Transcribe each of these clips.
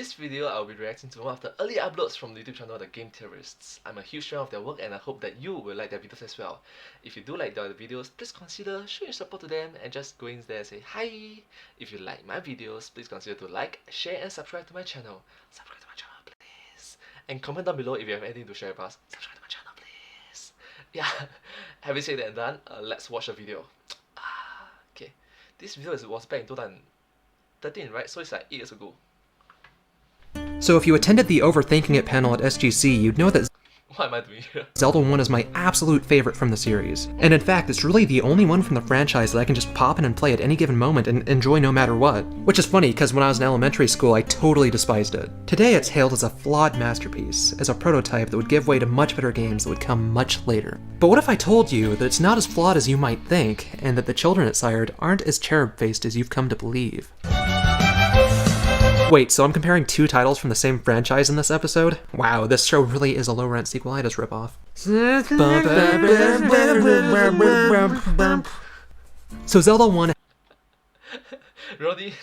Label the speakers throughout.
Speaker 1: this video, I'll be reacting to one of the early uploads from the YouTube channel, the Game Theorists. I'm a huge fan of their work and I hope that you will like their videos as well. If you do like their videos, please consider showing support to them and just go in there and say hi. If you like my videos, please consider to like, share and subscribe to my channel. Subscribe to my channel, please. And comment down below if you have anything to share with us. Subscribe to my channel, please. Yeah, having said that and done, let's watch the video. Okay, this video was back in 2013, right? So it's like 8 years ago.
Speaker 2: So if you attended the Overthinking It panel at SGC, you'd know that
Speaker 1: What am I doing here?
Speaker 2: Zelda 1 is my absolute favorite from the series. And in fact, it's really the only one from the franchise that I can just pop in and play at any given moment and enjoy no matter what. Which is funny, because when I was in elementary school, I totally despised it. Today it's hailed as a flawed masterpiece, as a prototype that would give way to much better games that would come much later. But what if I told you that it's not as flawed as you might think, and that the children it sired aren't as cherub-faced as you've come to believe? Wait, so I'm comparing two titles from the same franchise in this episode? Wow, this show really is a low-rent sequelitis ripoff. So Zelda 1...
Speaker 1: Ronnie,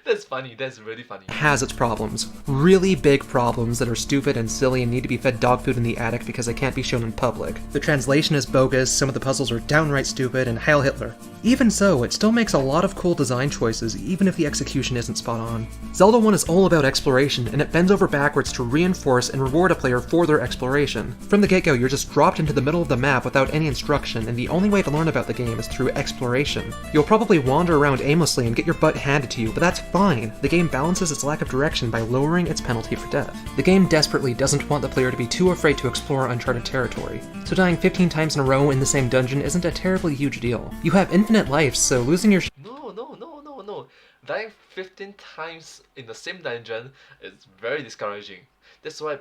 Speaker 1: that's funny, that's really funny.
Speaker 2: ...has its problems. Really big problems that are stupid and silly and need to be fed dog food in the attic because they can't be shown in public. The translation is bogus, some of the puzzles are downright stupid, and Heil Hitler. Even so, it still makes a lot of cool design choices, even if the execution isn't spot on. Zelda 1 is all about exploration, and it bends over backwards to reinforce and reward a player for their exploration. From the get-go, you're just dropped into the middle of the map without any instruction, and the only way to learn about the game is through exploration. You'll probably wander around aimlessly and get your butt handed to you, but that's fine. The game balances its lack of direction by lowering its penalty for death. The game desperately doesn't want the player to be too afraid to explore uncharted territory, so dying 15 times in a row in the same dungeon isn't a terribly huge deal. You have infinite lives, so losing your
Speaker 1: No. Dying 15 times in the same dungeon is very discouraging. That's why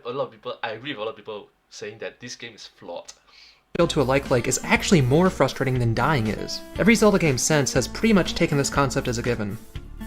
Speaker 1: I agree with a lot of people saying that this game is flawed.
Speaker 2: Build to a like is actually more frustrating than dying is. Every Zelda game since has pretty much taken this concept as a given.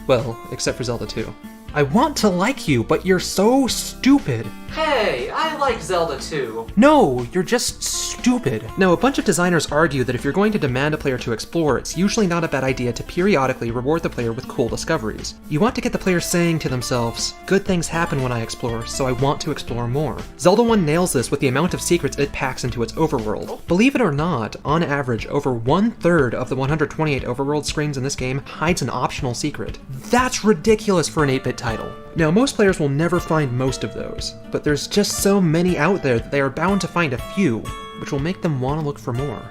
Speaker 2: Well, except for Zelda 2. I want to like you, but you're so stupid.
Speaker 3: Hey, I like Zelda 2.
Speaker 2: No, you're just stupid. Now, a bunch of designers argue that if you're going to demand a player to explore, it's usually not a bad idea to periodically reward the player with cool discoveries. You want to get the player saying to themselves, good things happen when I explore, so I want to explore more. Zelda 1 nails this with the amount of secrets it packs into its overworld. Believe it or not, on average, over 1/3 of the 128 overworld screens in this game hides an optional secret. That's ridiculous for an 8-bit title. Now, most players will never find most of those, but there's just so many out there that they are bound to find a few, which will make them want to look for more.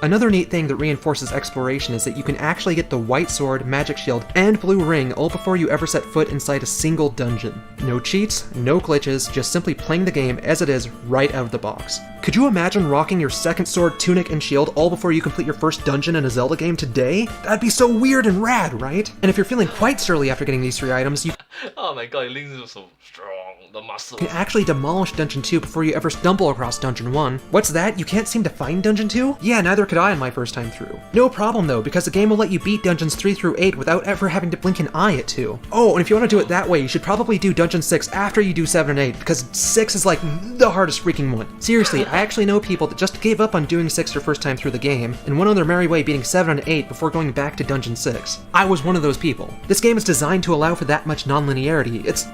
Speaker 2: Another neat thing that reinforces exploration is that you can actually get the white sword, magic shield, and blue ring all before you ever set foot inside a single dungeon. No cheats, no glitches, just simply playing the game as it is right out of the box. Could you imagine rocking your second sword, tunic, and shield all before you complete your first dungeon in a Zelda game today? That'd be so weird and rad, right? And if you're feeling quite surly after getting these 3 items, you
Speaker 1: Oh my god, Link's is so strong, the muscle.
Speaker 2: can actually demolish Dungeon 2 before you ever stumble across Dungeon 1. What's that? You can't seem to find Dungeon 2? Yeah, neither could I on my first time through. No problem though, because the game will let you beat Dungeons 3 through 8 without ever having to blink an eye at 2. Oh, and if you want to do it that way, you should probably do Dungeon 6 after you do 7 and 8, because 6 is like the hardest freaking one. Seriously, I actually know people that just gave up on doing 6 their first time through the game, and went on their merry way beating 7 and 8 before going back to Dungeon 6. I was one of those people. This game is designed to allow for that much non-linearity. It's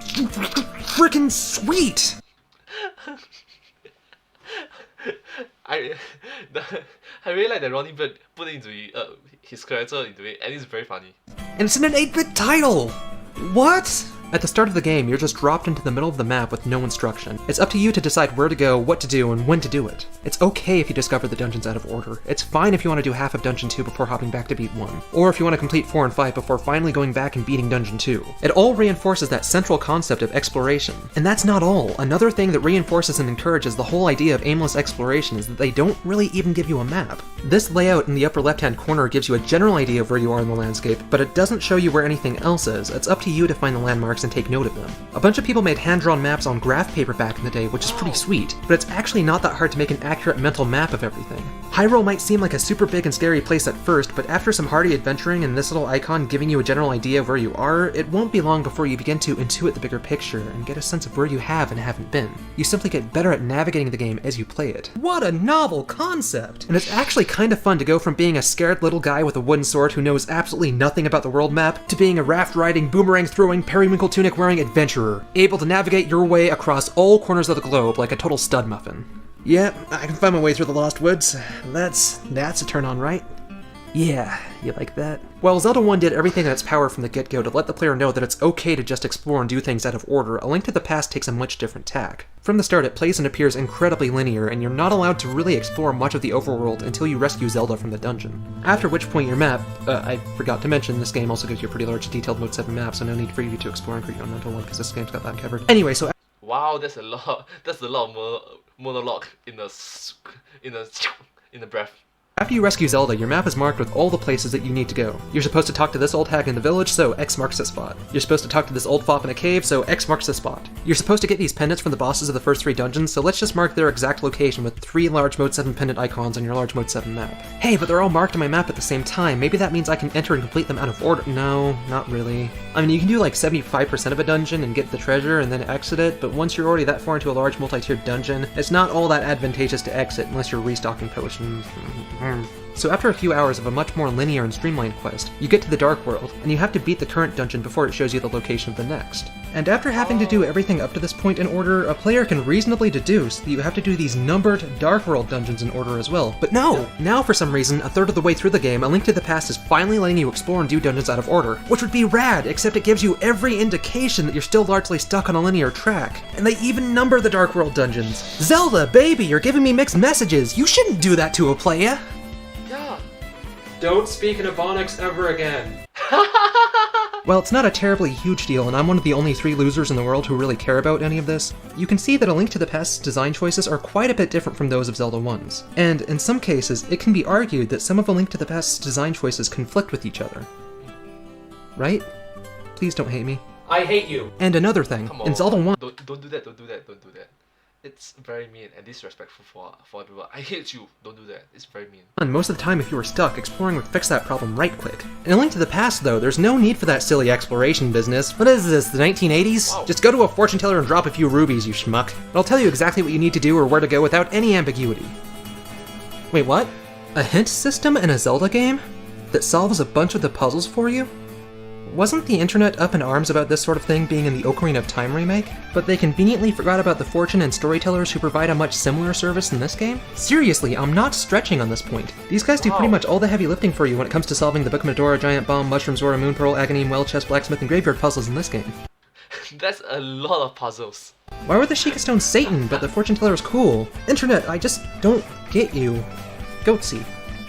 Speaker 2: freaking sweet!
Speaker 1: I really like that Ronnie put into his character into it, and it's very funny.
Speaker 2: And it's in an 8-bit title! What? At the start of the game, you're just dropped into the middle of the map with no instruction. It's up to you to decide where to go, what to do, and when to do it. It's okay if you discover the dungeons out of order. It's fine if you want to do half of Dungeon 2 before hopping back to beat 1. Or if you want to complete 4 and 5 before finally going back and beating Dungeon 2. It all reinforces that central concept of exploration. And that's not all. Another thing that reinforces and encourages the whole idea of aimless exploration is that they don't really even give you a map. This layout in the upper left-hand corner gives you a general idea of where you are in the landscape, but it doesn't show you where anything else is. It's up to you to find the landmarks and take note of them. A bunch of people made hand-drawn maps on graph paper back in the day, which is pretty sweet, but it's actually not that hard to make an accurate mental map of everything. Hyrule might seem like a super big and scary place at first, but after some hearty adventuring and this little icon giving you a general idea of where you are, it won't be long before you begin to intuit the bigger picture and get a sense of where you have and haven't been. You simply get better at navigating the game as you play it. What a novel concept! And it's actually kind of fun to go from being a scared little guy with a wooden sword who knows absolutely nothing about the world map, to being a raft-riding, boomerang-throwing, periwinkle tunic-wearing adventurer, able to navigate your way across all corners of the globe like a total stud muffin. Yeah, I can find my way through the Lost Woods. That's a turn on, right? Yeah, you like that? While Zelda 1 did everything in its power from the get-go to let the player know that it's okay to just explore and do things out of order, A Link to the Past takes a much different tack. From the start, it plays and appears incredibly linear, and you're not allowed to really explore much of the overworld until you rescue Zelda from the dungeon. After which point your map, I forgot to mention, this game also gives you a pretty large detailed Mode 7 map, so no need for you to explore and create your own mental one, because this game's got that covered. Anyway, so
Speaker 1: Wow, that's a lot of monologue in the breath.
Speaker 2: after you rescue Zelda, your map is marked with all the places that you need to go. You're supposed to talk to this old hag in the village, so X marks the spot. You're supposed to talk to this old fop in a cave, so X marks the spot. You're supposed to get these pendants from the bosses of the first 3 dungeons, so let's just mark their exact location with 3 large Mode 7 pendant icons on your large Mode 7 map. Hey, but they're all marked on my map at the same time. Maybe that means I can enter and complete them out of order. No, not really. I mean, you can do like 75% of a dungeon and get the treasure and then exit it, but once you're already that far into a large multi-tiered dungeon, it's not all that advantageous to exit unless you're restocking potions. So after a few hours of a much more linear and streamlined quest, you get to the Dark World, and you have to beat the current dungeon before it shows you the location of the next. And after having to do everything up to this point in order, a player can reasonably deduce that you have to do these numbered Dark World dungeons in order as well. But no! Now for some reason, a third of the way through the game, A Link to the Past is finally letting you explore and do dungeons out of order, which would be rad, except it gives you every indication that you're still largely stuck on a linear track. And they even number the Dark World dungeons. Zelda, baby, you're giving me mixed messages! You shouldn't do that to a player!
Speaker 1: Yeah.
Speaker 2: Don't speak in Ebonics ever again. While it's not a terribly huge deal, and I'm one of the only 3 losers in the world who really care about any of this, you can see that A Link to the Past's design choices are quite a bit different from those of Zelda 1's. And in some cases, it can be argued that some of A Link to the Past's design choices conflict with each other. Right? Please don't hate me.
Speaker 3: I hate you.
Speaker 2: And another thing,
Speaker 1: Come on.
Speaker 2: in Zelda 1...
Speaker 1: Don't do that. It's very mean and disrespectful for people. I hate you. Don't do that. It's very mean.
Speaker 2: And most of the time, if you were stuck, exploring would fix that problem right quick. In A Link to the Past, though, there's no need for that silly exploration business. What is this, the 1980s?
Speaker 1: Wow.
Speaker 2: Just go to a fortune teller and drop a few rubies, you schmuck. It'll tell you exactly what you need to do or where to go without any ambiguity. Wait, what? A hint system in a Zelda game? That solves a bunch of the puzzles for you? Wasn't the internet up in arms about this sort of thing being in the Ocarina of Time remake? But they conveniently forgot about the fortune and storytellers who provide a much similar service in this game? Seriously, I'm not stretching on this point. These guys do pretty much all the heavy lifting for you when it comes to solving the Book of Medora, Giant Bomb, Mushroom Zora, Moon Pearl, Agony, Well Chest, Blacksmith, and Graveyard puzzles in this game.
Speaker 1: That's a lot of puzzles.
Speaker 2: Why were the Sheikah Stones Satan, but the fortune teller is cool? Internet, I just don't get you. Goatsy.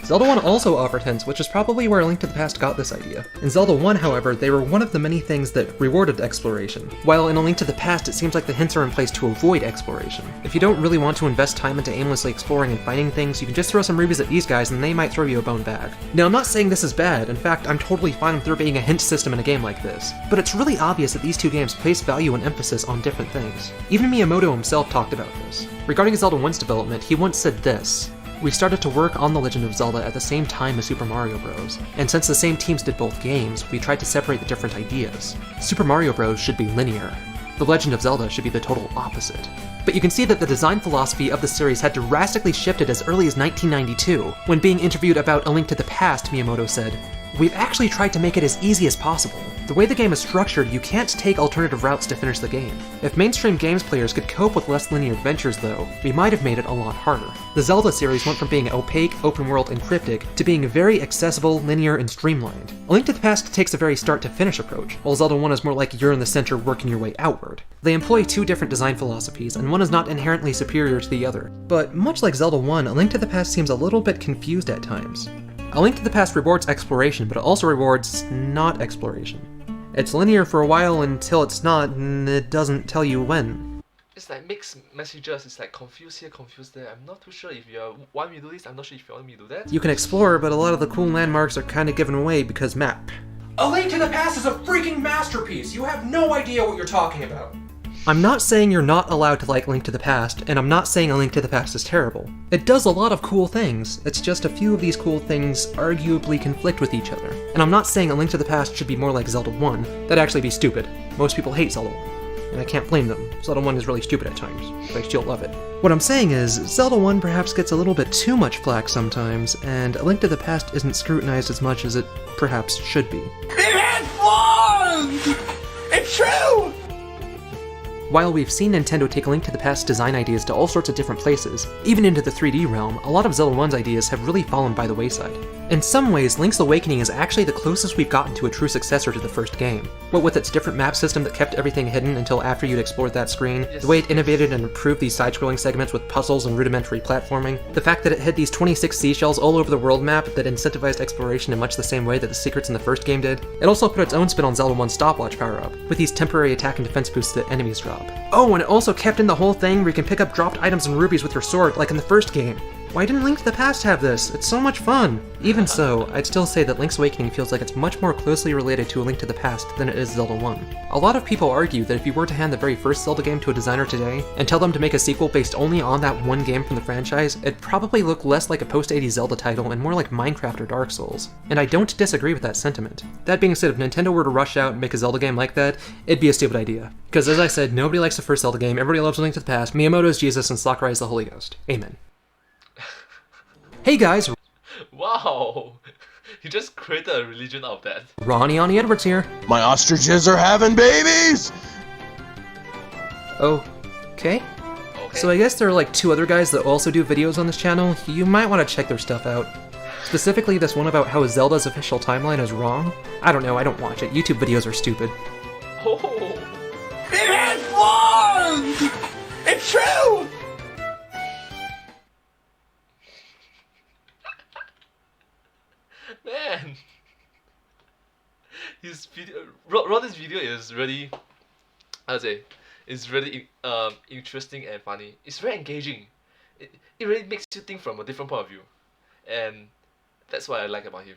Speaker 2: Zelda 1 also offered hints, which is probably where A Link to the Past got this idea. In Zelda 1, however, they were one of the many things that rewarded exploration, while in A Link to the Past it seems like the hints are in place to avoid exploration. If you don't really want to invest time into aimlessly exploring and finding things, you can just throw some rubies at these guys and they might throw you a bone back. Now, I'm not saying this is bad, in fact, I'm totally fine with there being a hint system in a game like this, but it's really obvious that these 2 games place value and emphasis on different things. Even Miyamoto himself talked about this. Regarding Zelda 1's development, he once said this: "We started to work on The Legend of Zelda at the same time as Super Mario Bros. And since the same teams did both games, we tried to separate the different ideas. Super Mario Bros. Should be linear. The Legend of Zelda should be the total opposite." But you can see that the design philosophy of the series had drastically shifted as early as 1992. When being interviewed about A Link to the Past, Miyamoto said, "We've actually tried to make it as easy as possible. The way the game is structured, you can't take alternative routes to finish the game. If mainstream games players could cope with less linear adventures though, we might have made it a lot harder." The Zelda series went from being opaque, open world, and cryptic to being very accessible, linear, and streamlined. A Link to the Past takes a very start to finish approach, while Zelda 1 is more like you're in the center working your way outward. They employ 2 different design philosophies, and one is not inherently superior to the other. But much like Zelda 1, A Link to the Past seems a little bit confused at times. A Link to the Past rewards exploration, but it also rewards not exploration. It's linear for a while until it's not, and it doesn't tell you when.
Speaker 1: It's like mixed messages. It's like confused here, confused there. I'm not too sure if you want me to do this. I'm not sure if you want me to do that.
Speaker 2: You can explore, but a lot of the cool landmarks are kind of given away because map.
Speaker 3: A Link to the Past is a freaking masterpiece! You have no idea what you're talking about!
Speaker 2: I'm not saying you're not allowed to like Link to the Past, and I'm not saying A Link to the Past is terrible. It does a lot of cool things, it's just a few of these cool things arguably conflict with each other. And I'm not saying A Link to the Past should be more like Zelda 1, that'd actually be stupid. Most people hate Zelda 1. And I can't blame them. Zelda 1 is really stupid at times, but I still love it. What I'm saying is, Zelda 1 perhaps gets a little bit too much flack sometimes, and A Link to the Past isn't scrutinized as much as it perhaps should be.
Speaker 4: It has flaws! It's true!
Speaker 2: While we've seen Nintendo take Link to the Past design ideas to all sorts of different places, even into the 3D realm, a lot of Zelda 1's ideas have really fallen by the wayside. In some ways, Link's Awakening is actually the closest we've gotten to a true successor to the first game. What with its different map system that kept everything hidden until after you'd explored that screen, the way it innovated and improved these side-scrolling segments with puzzles and rudimentary platforming, the fact that it had these 26 seashells all over the world map that incentivized exploration in much the same way that the secrets in the first game did. It also put its own spin on Zelda 1's stopwatch power-up, with these temporary attack and defense boosts that enemies drop. Oh, and it also kept in the whole thing where you can pick up dropped items and rubies with your sword, like in the first game. Why didn't Link to the Past have this? It's so much fun! Even so, I'd still say that Link's Awakening feels like it's much more closely related to A Link to the Past than it is Zelda 1. A lot of people argue that if you were to hand the very first Zelda game to a designer today, and tell them to make a sequel based only on that one game from the franchise, it'd probably look less like a post-80s Zelda title and more like Minecraft or Dark Souls. And I don't disagree with that sentiment. That being said, if Nintendo were to rush out and make a Zelda game like that, it'd be a stupid idea. Because as I said, nobody likes the first Zelda game, everybody loves A Link to the Past, Miyamoto's Jesus, and Sakurai is the Holy Ghost. Amen. Hey guys,
Speaker 1: Wow! You just created a religion out of that.
Speaker 2: Ronnie Edwards here.
Speaker 4: My ostriches are having babies!
Speaker 2: Okay.
Speaker 1: Okay.
Speaker 2: So I guess there are like 2 other guys that also do videos on this channel. You might want to check their stuff out. Specifically this one about how Zelda's official timeline is wrong. I don't know, I don't watch it. YouTube videos are stupid.
Speaker 1: Oh!
Speaker 4: It has flaws! It's true!
Speaker 1: Man! His video, Ronnie's video is really, I'd say, is really interesting and funny. It's very engaging. It really makes you think from a different point of view. And that's what I like about him.